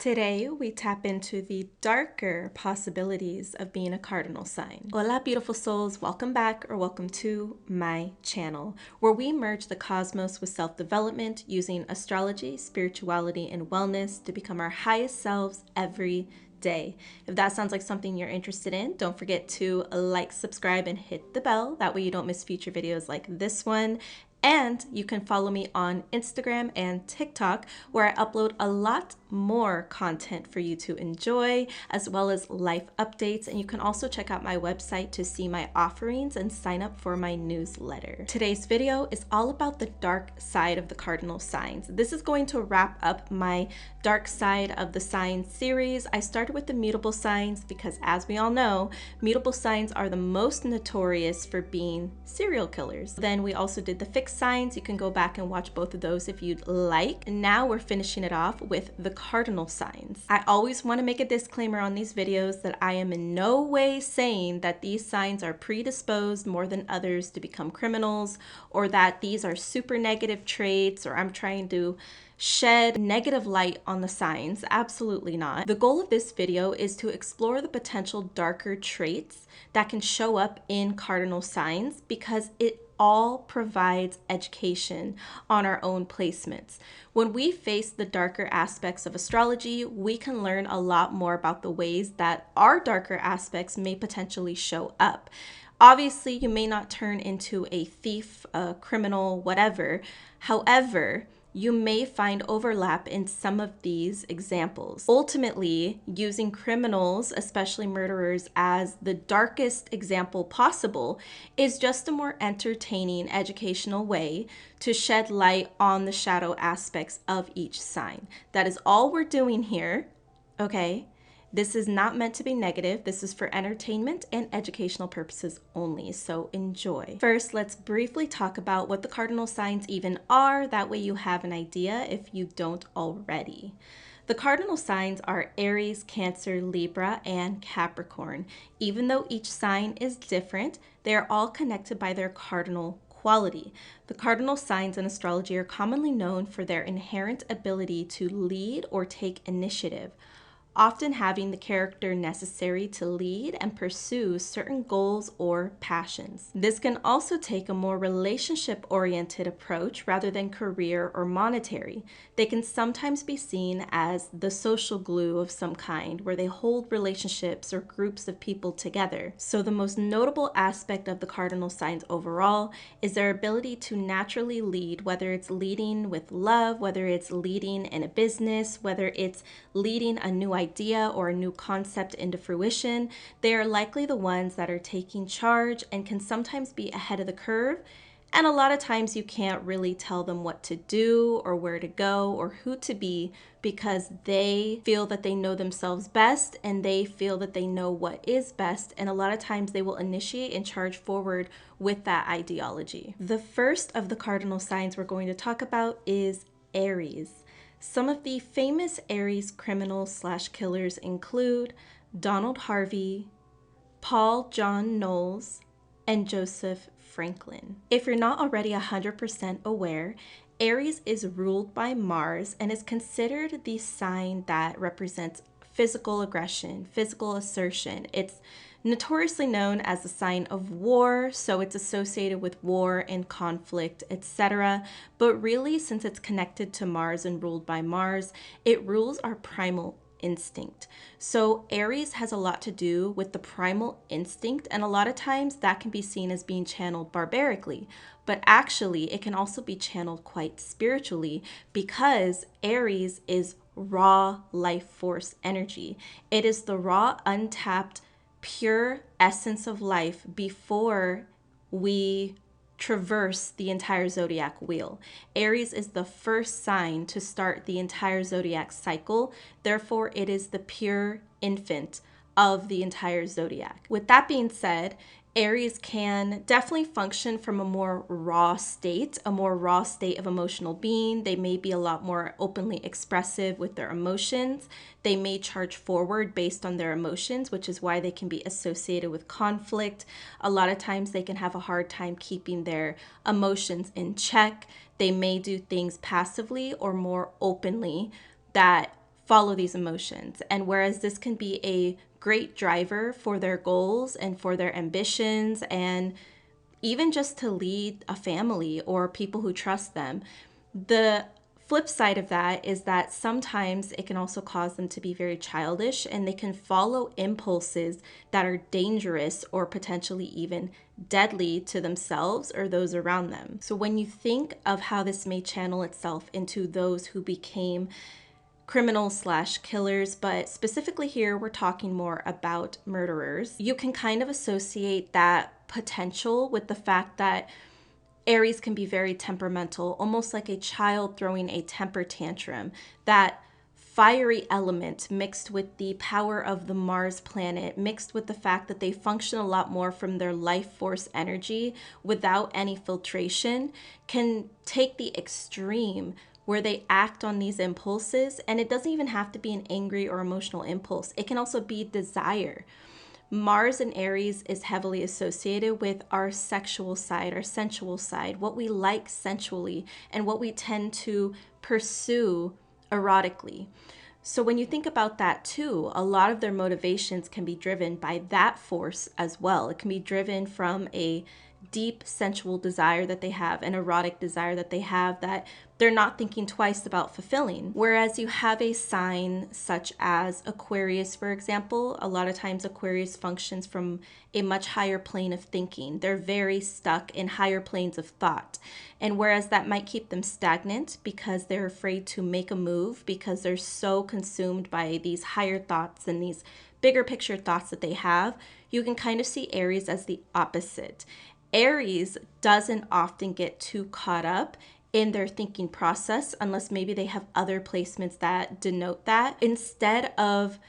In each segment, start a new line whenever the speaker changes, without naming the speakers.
Today, we tap into the darker possibilities of being a cardinal sign. Hola, beautiful souls. Welcome back or welcome to my channel, where we merge the cosmos with self-development using astrology, spirituality, and wellness to become our highest selves every day. If that sounds like something you're interested in, don't forget to like, subscribe, and hit the bell. That way you don't miss future videos like this one. And you can follow me on Instagram and TikTok, where I upload a lot more content for you to enjoy, as well as life updates. And you can also check out my website to see my offerings and sign up for my newsletter. Today's video is all about the dark side of the cardinal signs. This is going to wrap up my dark side of the signs series. I started with the mutable signs because, as we all know, mutable signs are the most notorious for being serial killers. Then we also did the fixed signs. You can go back and watch both of those if you'd like. And now we're finishing it off with the cardinal signs. I always want to make a disclaimer on these videos that I am in no way saying that these signs are predisposed more than others to become criminals, or that these are super negative traits, or I'm trying to shed negative light on the signs. Absolutely not. The goal of this video is to explore the potential darker traits that can show up in cardinal signs, because it all provides education on our own placements. When we face the darker aspects of astrology, we can learn a lot more about the ways that our darker aspects may potentially show up. Obviously, you may not turn into a thief, a criminal, whatever. However, you may find overlap in some of these examples. Ultimately, using criminals, especially murderers, as the darkest example possible is just a more entertaining, educational way to shed light on the shadow aspects of each sign. That is all we're doing here, okay? This is not meant to be negative. This is for entertainment and educational purposes only, so enjoy. First, let's briefly talk about what the cardinal signs even are. That way you have an idea if you don't already. The cardinal signs are Aries, Cancer, Libra, and Capricorn. Even though each sign is different, they are all connected by their cardinal quality. The cardinal signs in astrology are commonly known for their inherent ability to lead or take initiative, often having the character necessary to lead and pursue certain goals or passions. This can also take a more relationship-oriented approach rather than career or monetary. They can sometimes be seen as the social glue of some kind, where they hold relationships or groups of people together. So the most notable aspect of the cardinal signs overall is their ability to naturally lead, whether it's leading with love, whether it's leading in a business, whether it's leading a new idea or a new concept into fruition. They are likely the ones that are taking charge and can sometimes be ahead of the curve. And a lot of times you can't really tell them what to do or where to go or who to be, because they feel that they know themselves best and they feel that they know what is best. And a lot of times they will initiate and charge forward with that ideology. The first of the cardinal signs we're going to talk about is Aries. Some of the famous Aries criminals/killers include Donald Harvey, Paul John Knowles, and Joseph Franklin. If you're not already 100% aware, Aries is ruled by Mars and is considered the sign that represents physical aggression, physical assertion. It's notoriously known as the sign of war, so it's associated with war and conflict, etc. But really, since it's connected to Mars and ruled by Mars, it rules our primal instinct. So Aries has a lot to do with the primal instinct, and a lot of times that can be seen as being channeled barbarically, but actually it can also be channeled quite spiritually, because Aries is raw life force energy. It is the raw, untapped, pure essence of life before we traverse the entire zodiac wheel. Aries is the first sign to start the entire zodiac cycle. Therefore, it is the pure infant of the entire zodiac. With that being said, Aries can definitely function from a more raw state of emotional being. They may be a lot more openly expressive with their emotions. They may charge forward based on their emotions, which is why they can be associated with conflict. A lot of times they can have a hard time keeping their emotions in check. They may do things passively or more openly that follow these emotions. And whereas this can be a great driver for their goals and for their ambitions, and even just to lead a family or people who trust them, the flip side of that is that sometimes it can also cause them to be very childish, and they can follow impulses that are dangerous or potentially even deadly to themselves or those around them. So when you think of how this may channel itself into those who became criminals/killers, but specifically here we're talking more about murderers, you can kind of associate that potential with the fact that Aries can be very temperamental, almost like a child throwing a temper tantrum. That fiery element mixed with the power of the Mars planet, mixed with the fact that they function a lot more from their life force energy without any filtration, can take the extreme where they act on these impulses. And it doesn't even have to be an angry or emotional impulse. It can also be desire. Mars in Aries is heavily associated with our sexual side, our sensual side, what we like sensually, and what we tend to pursue erotically. So when you think about that too, a lot of their motivations can be driven by that force as well. It can be driven from a deep sensual desire that they have, an erotic desire that they have, that they're not thinking twice about fulfilling. Whereas you have a sign such as Aquarius, for example, a lot of times Aquarius functions from a much higher plane of thinking. They're very stuck in higher planes of thought. And whereas that might keep them stagnant because they're afraid to make a move, because they're so consumed by these higher thoughts and these bigger picture thoughts that they have, you can kind of see Aries as the opposite. Aries doesn't often get too caught up in their thinking process unless maybe they have other placements that denote that. Instead of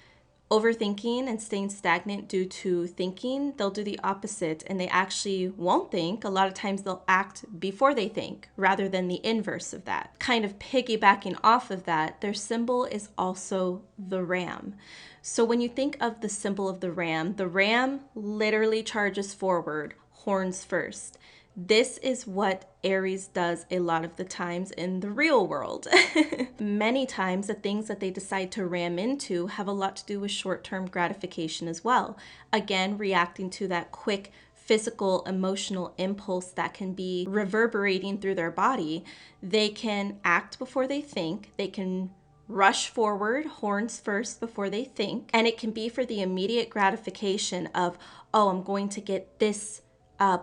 overthinking and staying stagnant due to thinking, they'll do the opposite, and they actually won't think. A lot of times they'll act before they think rather than the inverse of that. Kind of piggybacking off of that, their symbol is also the ram. So when you think of the symbol of the ram literally charges forward, horns first. This is what Aries does a lot of the times in the real world. Many times the things that they decide to ram into have a lot to do with short-term gratification as well. Again, reacting to that quick physical, emotional impulse that can be reverberating through their body. They can act before they think. They can rush forward, horns first before they think. And it can be for the immediate gratification of, oh, I'm going to get this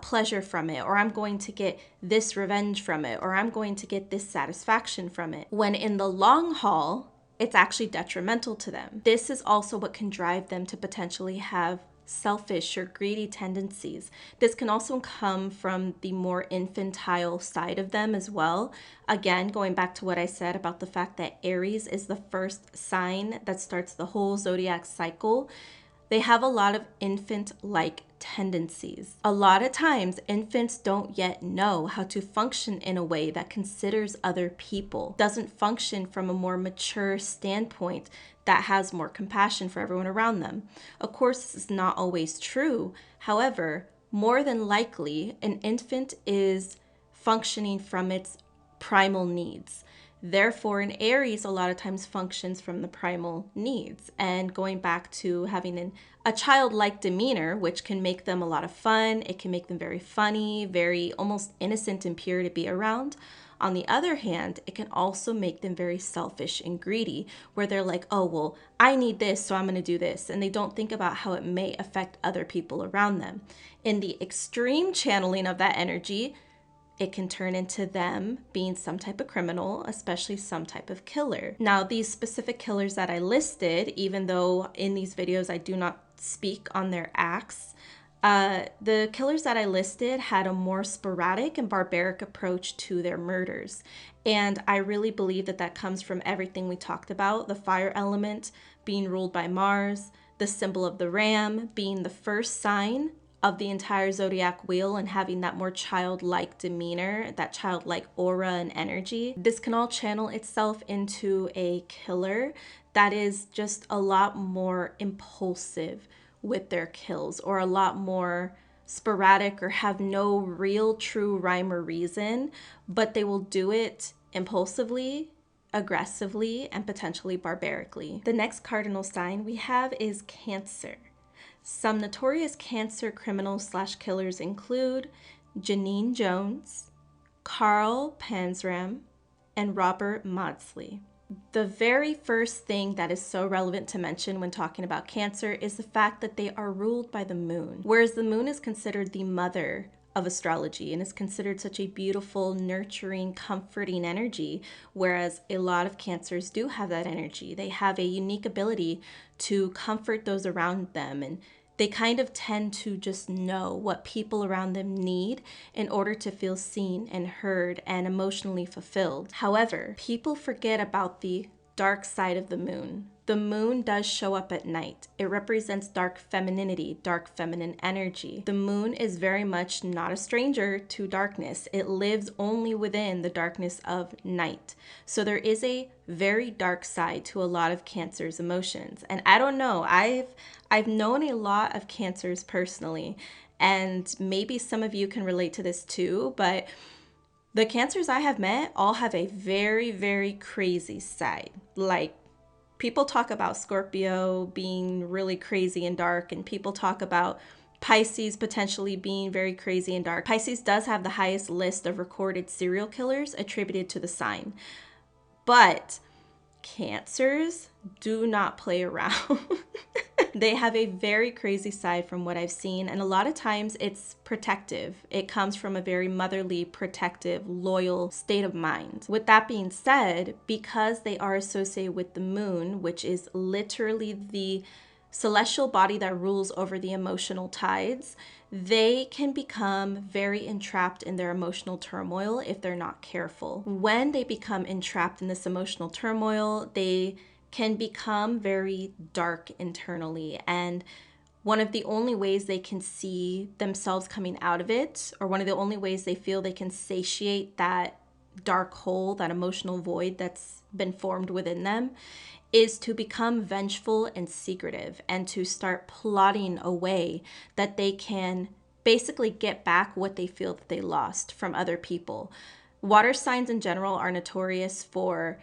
pleasure from it, or I'm going to get this revenge from it, or I'm going to get this satisfaction from it. When in the long haul, it's actually detrimental to them. This is also what can drive them to potentially have selfish or greedy tendencies. This can also come from the more infantile side of them as well. Again, going back to what I said about the fact that Aries is the first sign that starts the whole zodiac cycle. They have a lot of infant-like tendencies. A lot of times, infants don't yet know how to function in a way that considers other people, doesn't function from a more mature standpoint that has more compassion for everyone around them. Of course, this is not always true. However, more than likely, an infant is functioning from its primal needs. Therefore, an Aries a lot of times functions from the primal needs, and going back to having a childlike demeanor, which can make them a lot of fun. It can make them very funny, very almost innocent and pure to be around. On the other hand, it can also make them very selfish and greedy, where they're like, oh, well, I need this, so I'm going to do this. And they don't think about how it may affect other people around them. In the extreme channeling of that energy, it can turn into them being some type of criminal, especially some type of killer. Now, these specific killers that I listed, even though in these videos I do not speak on their acts, the killers that I listed had a more sporadic and barbaric approach to their murders. And I really believe that that comes from everything we talked about, the fire element being ruled by Mars, the symbol of the ram being the first sign of the entire zodiac wheel and having that more childlike demeanor, that childlike aura and energy. This can all channel itself into a killer that is just a lot more impulsive with their kills, or a lot more sporadic, or have no real true rhyme or reason, but they will do it impulsively aggressively, and potentially barbarically. The next cardinal sign we have is Cancer. Some notorious Cancer criminals / killers include Janine Jones, Carl Panzram, and Robert Maudsley. The very first thing that is so relevant to mention when talking about Cancer is the fact that they are ruled by the moon, whereas the moon is considered the mother of astrology and is considered such a beautiful, nurturing, comforting energy, whereas a lot of Cancers do have that energy. They have a unique ability to comfort those around them, and they kind of tend to just know what people around them need in order to feel seen and heard and emotionally fulfilled. However, people forget about the dark side of the moon. The moon does show up at night. It represents dark femininity, dark feminine energy. The moon is very much not a stranger to darkness. It lives only within the darkness of night. So there is a very dark side to a lot of Cancer's emotions. And I don't know, I've known a lot of Cancers personally, and maybe some of you can relate to this too, but the Cancers I have met all have a very, very crazy side. Like, people talk about Scorpio being really crazy and dark, and people talk about Pisces potentially being very crazy and dark. Pisces does have the highest list of recorded serial killers attributed to the sign. But Cancers do not play around. They have a very crazy side from what I've seen, and a lot of times it's protective. It comes from a very motherly, protective, loyal state of mind. With that being said, because they are associated with the moon, which is literally the celestial body that rules over the emotional tides, they can become very entrapped in their emotional turmoil if they're not careful. When they become entrapped in this emotional turmoil, they can become very dark internally, and one of the only ways they can see themselves coming out of it, or one of the only ways they feel they can satiate that dark hole, that emotional void that's been formed within them, is to become vengeful and secretive and to start plotting a way that they can basically get back what they feel that they lost from other people. Water signs in general are notorious for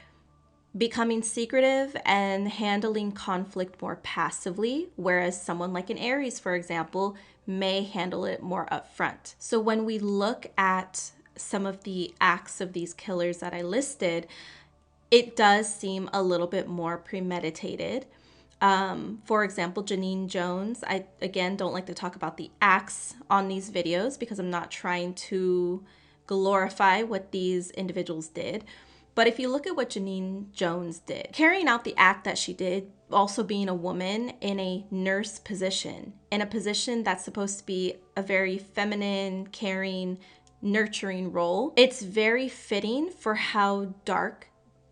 becoming secretive and handling conflict more passively, whereas someone like an Aries, for example, may handle it more upfront. So when we look at some of the acts of these killers that I listed, it does seem a little bit more premeditated. For example, Janine Jones, I again don't like to talk about the acts on these videos because I'm not trying to glorify what these individuals did. But if you look at what Janine Jones did, carrying out the act that she did, also being a woman in a nurse position, in a position that's supposed to be a very feminine, caring, nurturing role, it's very fitting for how dark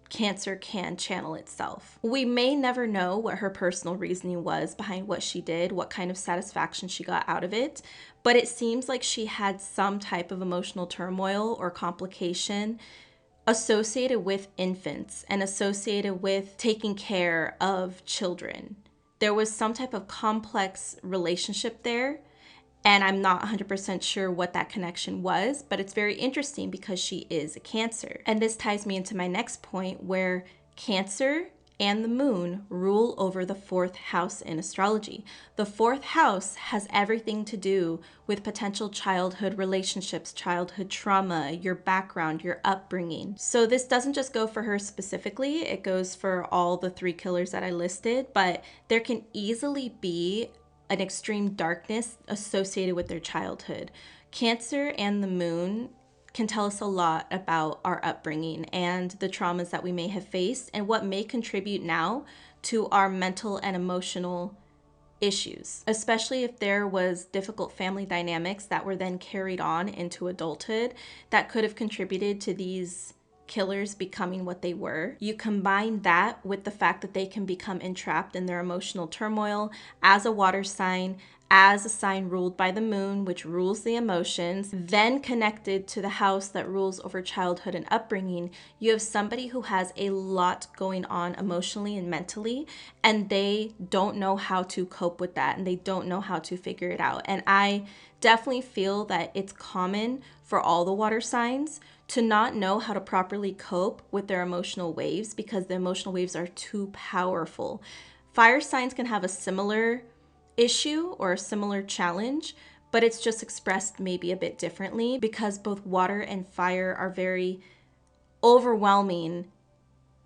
Cancer can channel itself. We may never know what her personal reasoning was behind what she did, what kind of satisfaction she got out of it, but it seems like she had some type of emotional turmoil or complication associated with infants and associated with taking care of children. There was some type of complex relationship there, and I'm not 100% sure what that connection was, but it's very interesting because she is a Cancer. And this ties me into my next point, where Cancer and the moon rule over the 4th house in astrology. The 4th house has everything to do with potential childhood relationships, childhood trauma, your background, your upbringing. So this doesn't just go for her specifically, it goes for all the 3 killers that I listed, but there can easily be an extreme darkness associated with their childhood. Cancer and the moon can tell us a lot about our upbringing and the traumas that we may have faced and what may contribute now to our mental and emotional issues, especially if there was difficult family dynamics that were then carried on into adulthood that could have contributed to these killers becoming what they were. You combine that with the fact that they can become entrapped in their emotional turmoil as a water sign, as a sign ruled by the moon, which rules the emotions, then connected to the house that rules over childhood and upbringing, you have somebody who has a lot going on emotionally and mentally, and they don't know how to cope with that, and they don't know how to figure it out. And I definitely feel that it's common for all the water signs to not know how to properly cope with their emotional waves because the emotional waves are too powerful. Fire signs can have a similar issue or a similar challenge, but it's just expressed maybe a bit differently because both water and fire are very overwhelming,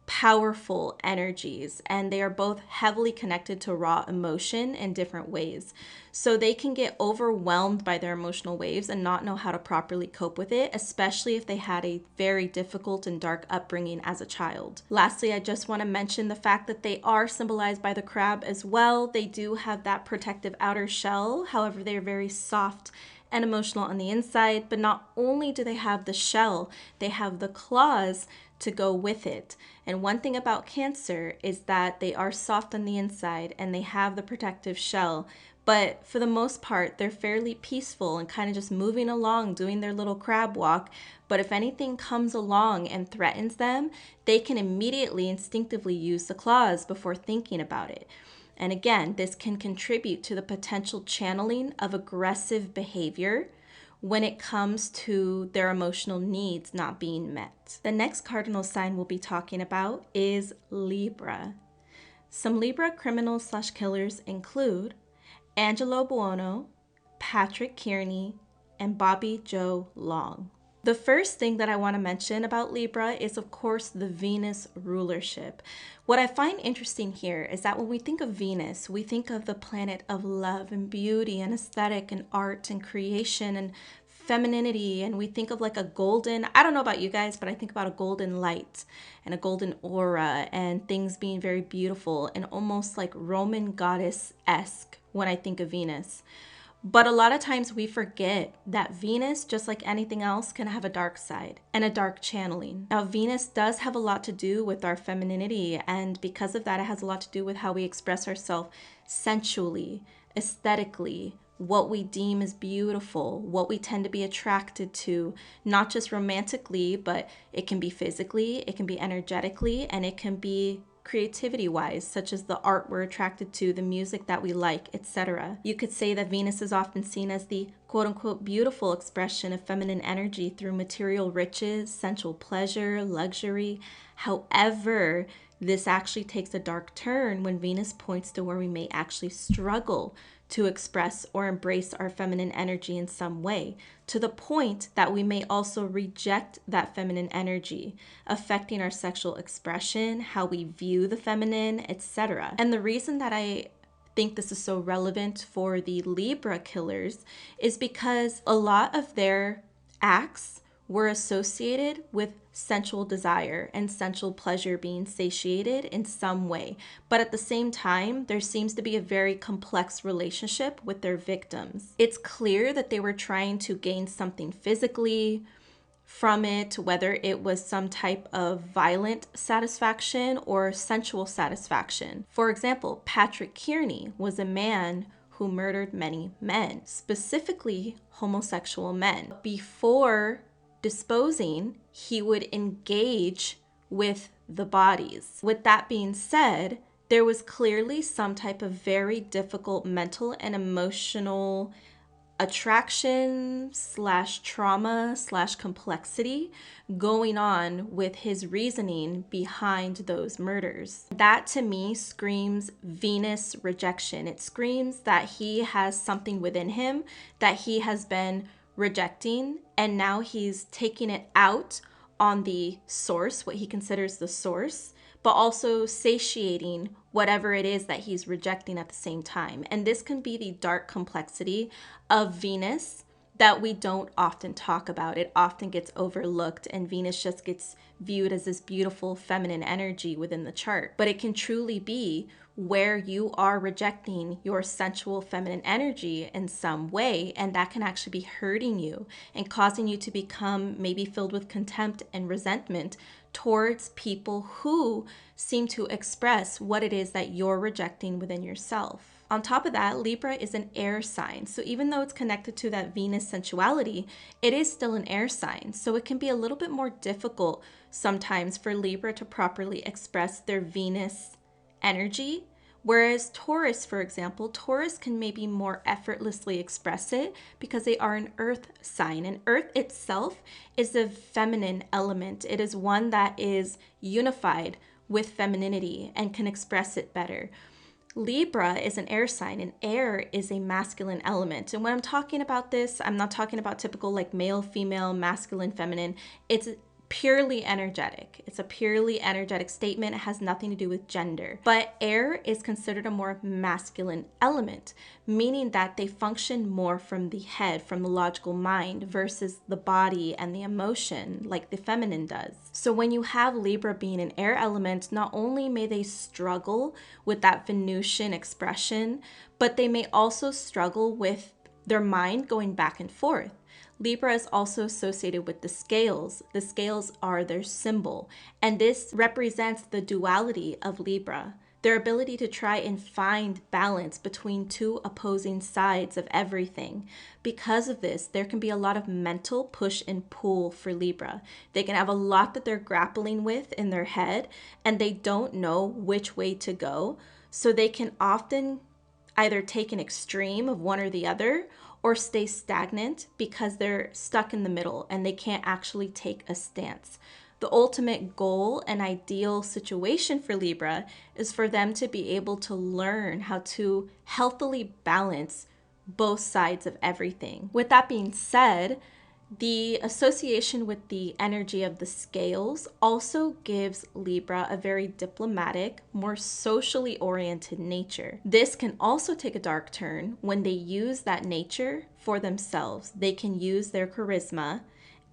powerful energies, and they are both heavily connected to raw emotion in different ways. So they can get overwhelmed by their emotional waves and not know how to properly cope with it, especially if they had a very difficult and dark upbringing as a child. Lastly, I just want to mention the fact that they are symbolized by the crab as well. They do have that protective outer shell. However, they are very soft and emotional on the inside. But not only do they have the shell, they have the claws to go with it. And one thing about Cancer is that they are soft on the inside and they have the protective shell, but for the most part, they're fairly peaceful and kind of just moving along, doing their little crab walk. But if anything comes along and threatens them, they can immediately instinctively use the claws before thinking about it. And again, this can contribute to the potential channeling of aggressive behavior when it comes to their emotional needs not being met. The next cardinal sign we'll be talking about is Libra. Some Libra criminals/killers include Angelo Buono, Patrick Kearney, and Bobby Joe Long. The first thing that I want to mention about Libra is, of course, the Venus rulership. What I find interesting here is that when we think of Venus, we think of the planet of love and beauty and aesthetic and art and creation and femininity, and we think of like a golden, I don't know about you guys, but I think about a golden light and a golden aura and things being very beautiful and almost like Roman goddess-esque when I think of Venus. But a lot of times we forget that Venus, just like anything else, can have a dark side and a dark channeling. Now, Venus does have a lot to do with our femininity, and because of that, it has a lot to do with how we express ourselves sensually, aesthetically, what we deem as beautiful, what we tend to be attracted to, not just romantically, but it can be physically, it can be energetically, and it can be creativity-wise, such as the art we're attracted to, the music that we like, etc. You could say that Venus is often seen as the quote-unquote beautiful expression of feminine energy through material riches, sensual pleasure, luxury. However, this actually takes a dark turn when Venus points to where we may actually struggle to express or embrace our feminine energy in some way, to the point that we may also reject that feminine energy, affecting our sexual expression, how we view the feminine, etc. And the reason that I think this is so relevant for the Libra killers is because a lot of their acts were associated with sensual desire and sensual pleasure being satiated in some way. But at the same time, there seems to be a very complex relationship with their victims. It's clear that they were trying to gain something physically from it, whether it was some type of violent satisfaction or sensual satisfaction. For example, Patrick Kearney was a man who murdered many men, specifically homosexual men. Before disposing, he would engage with the bodies. With that being said, there was clearly some type of very difficult mental and emotional attraction / trauma / complexity going on with his reasoning behind those murders. That to me screams Venus rejection. It screams that he has something within him that he has been rejecting, and now he's taking it out on the source, what he considers the source, but also satiating whatever it is that he's rejecting at the same time. And this can be the dark complexity of Venus that we don't often talk about. It often gets overlooked, and Venus just gets viewed as this beautiful feminine energy within the chart. But it can truly be where you are rejecting your sensual feminine energy in some way, and that can actually be hurting you and causing you to become maybe filled with contempt and resentment towards people who seem to express what it is that you're rejecting within yourself. On top of that, Libra is an air sign. So even though it's connected to that Venus sensuality, it is still an air sign. So it can be a little bit more difficult sometimes for Libra to properly express their Venus energy. Whereas Taurus, for example, Taurus can maybe more effortlessly express it because they are an earth sign. And earth itself is a feminine element. It is one that is unified with femininity and can express it better. Libra is an air sign, and air is a masculine element. And when I'm talking about this, I'm not talking about typical like male, female, masculine, feminine. It's purely energetic. It's a purely energetic statement. It has nothing to do with gender. But air is considered a more masculine element, meaning that they function more from the head, from the logical mind, versus the body and the emotion like the feminine does. So when you have Libra being an air element, not only may they struggle with that Venusian expression, but they may also struggle with their mind going back and forth. Libra is also associated with the scales. The scales are their symbol, and this represents the duality of Libra, their ability to try and find balance between two opposing sides of everything. Because of this, there can be a lot of mental push and pull for Libra. They can have a lot that they're grappling with in their head, and they don't know which way to go. So they can often either take an extreme of one or the other, or stay stagnant because they're stuck in the middle and they can't actually take a stance. The ultimate goal and ideal situation for Libra is for them to be able to learn how to healthily balance both sides of everything. With that being said, the association with the energy of the scales also gives Libra a very diplomatic, more socially oriented nature. This can also take a dark turn when they use that nature for themselves. They can use their charisma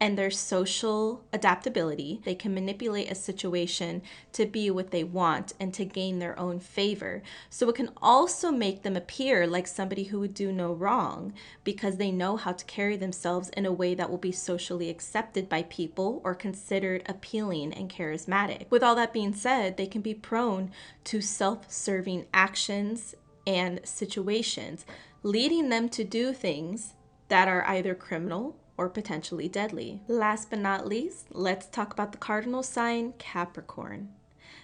and their social adaptability. They can manipulate a situation to be what they want and to gain their own favor. So it can also make them appear like somebody who would do no wrong because they know how to carry themselves in a way that will be socially accepted by people or considered appealing and charismatic. With all that being said, they can be prone to self-serving actions and situations, leading them to do things that are either criminal or potentially deadly. Last but not least, let's talk about the cardinal sign, Capricorn.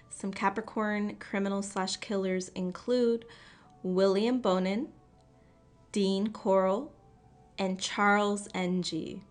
Some Capricorn criminals/killers include William Bonin, Dean Corll, and Charles Ng.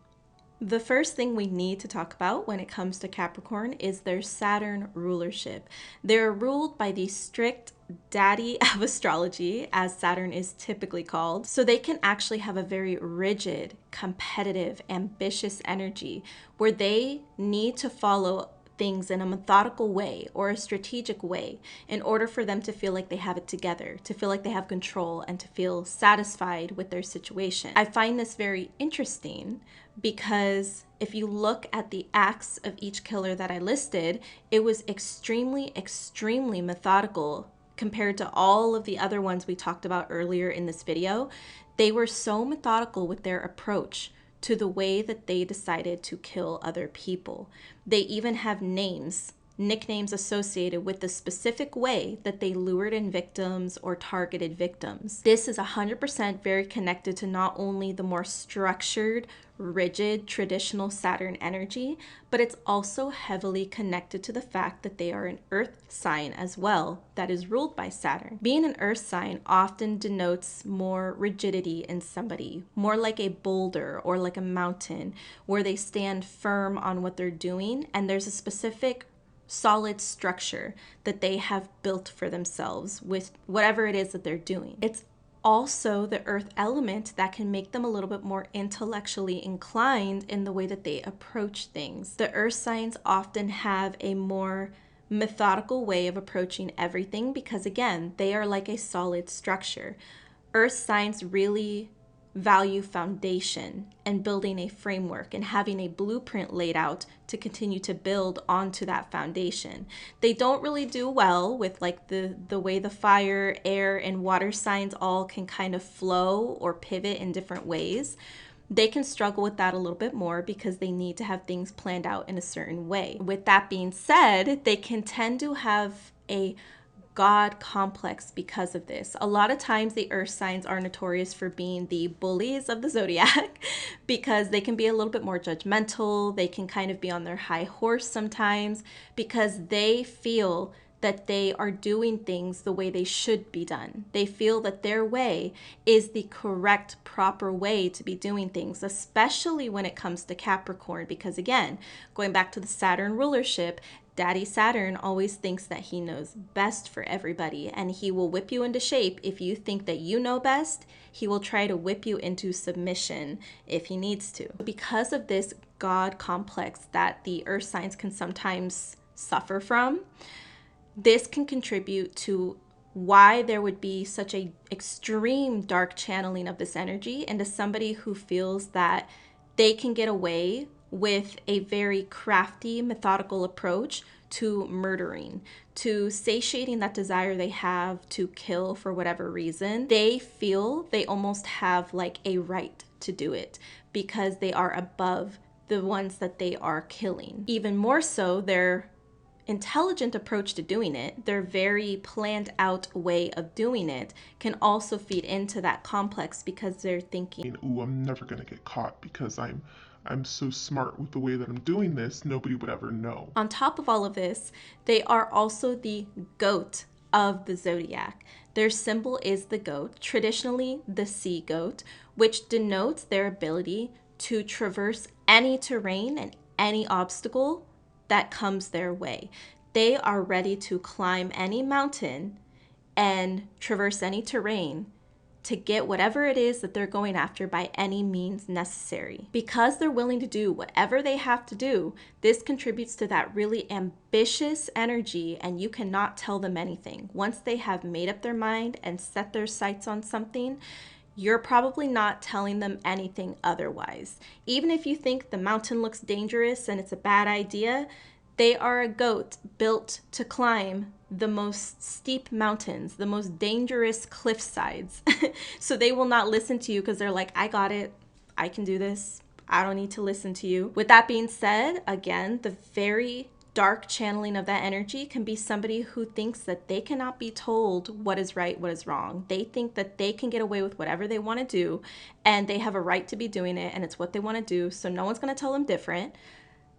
The first thing we need to talk about when it comes to Capricorn is their Saturn rulership. They're ruled by the strict daddy of astrology, as Saturn is typically called. So they can actually have a very rigid, competitive, ambitious energy where they need to follow things in a methodical way or a strategic way in order for them to feel like they have it together, to feel like they have control, and to feel satisfied with their situation. I find this very interesting because if you look at the acts of each killer that I listed, it was extremely, extremely methodical compared to all of the other ones we talked about earlier in this video. They were so methodical with their approach to the way that they decided to kill other people. They even have names, nicknames associated with the specific way that they lured in victims or targeted victims. This is 100% very connected to not only the more structured, rigid, traditional Saturn energy, but it's also heavily connected to the fact that they are an earth sign as well that is ruled by Saturn. Being an earth sign often denotes more rigidity in somebody, more like a boulder or like a mountain where they stand firm on what they're doing, and there's a specific solid structure that they have built for themselves with whatever it is that they're doing. It's also the earth element that can make them a little bit more intellectually inclined in the way that they approach things. The earth signs often have a more methodical way of approaching everything because, again, they are like a solid structure. Earth signs really value foundation and building a framework and having a blueprint laid out to continue to build onto that foundation. They don't really do well with like the way the fire, air, and water signs all can kind of flow or pivot in different ways. They can struggle with that a little bit more because they need to have things planned out in a certain way. With that being said, they can tend to have a God complex because of this. A lot of times the earth signs are notorious for being the bullies of the zodiac because they can be a little bit more judgmental. They can kind of be on their high horse sometimes because they feel that they are doing things the way they should be done. They feel that their way is the correct, proper way to be doing things, especially when it comes to Capricorn. Because again, going back to the Saturn rulership, Daddy Saturn always thinks that he knows best for everybody, and he will whip you into shape. If you think that you know best, he will try to whip you into submission if he needs to. Because of this God complex that the earth signs can sometimes suffer from, this can contribute to why there would be such a extreme dark channeling of this energy into somebody who feels that they can get away with a very crafty, methodical approach to murdering, to satiating that desire they have to kill for whatever reason. They feel they almost have like a right to do it because they are above the ones that they are killing. Even more so, their intelligent approach to doing it, their very planned out way of doing it, can also feed into that complex because they're thinking,
ooh, I'm never gonna get caught because I'm so smart with the way that I'm doing this, nobody would ever know.
On top of all of this, they are also the goat of the zodiac. Their symbol is the goat, traditionally the sea goat, which denotes their ability to traverse any terrain and any obstacle that comes their way. They are ready to climb any mountain and traverse any terrain to get whatever it is that they're going after by any means necessary. Because they're willing to do whatever they have to do, this contributes to that really ambitious energy, and you cannot tell them anything. Once they have made up their mind and set their sights on something, you're probably not telling them anything otherwise. Even if you think the mountain looks dangerous and it's a bad idea, they are a goat built to climb the most steep mountains, the most dangerous cliff sides. So they will not listen to you because they're like, I got it. I can do this. I don't need to listen to you. With that being said, again, the very dark channeling of that energy can be somebody who thinks that they cannot be told what is right, what is wrong. They think that they can get away with whatever they want to do, and they have a right to be doing it, and it's what they want to do, so no one's going to tell them different.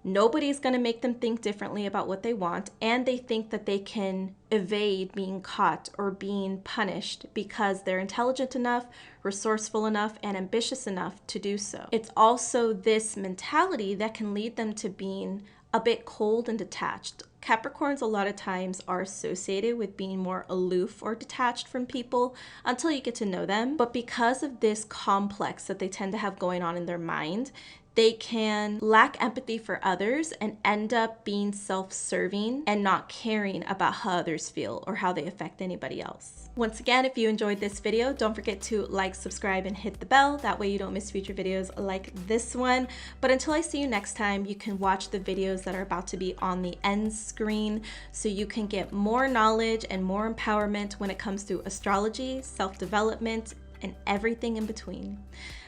Nobody's going to make them think differently about what they want, and they think that they can evade being caught or being punished because they're intelligent enough, resourceful enough, and ambitious enough to do so. It's also this mentality that can lead them to being a bit cold and detached. Capricorns a lot of times are associated with being more aloof or detached from people until you get to know them. But because of this complex that they tend to have going on in their mind, they can lack empathy for others and end up being self-serving and not caring about how others feel or how they affect anybody else. Once again, if you enjoyed this video, don't forget to like, subscribe, and hit the bell. That way you don't miss future videos like this one. But until I see you next time, you can watch the videos that are about to be on the end screen so you can get more knowledge and more empowerment when it comes to astrology, self-development, and everything in between.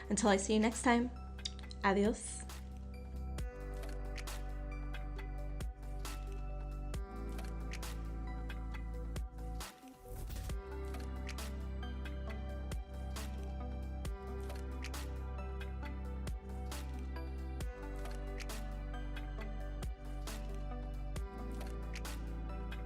Until I see you next time, adios.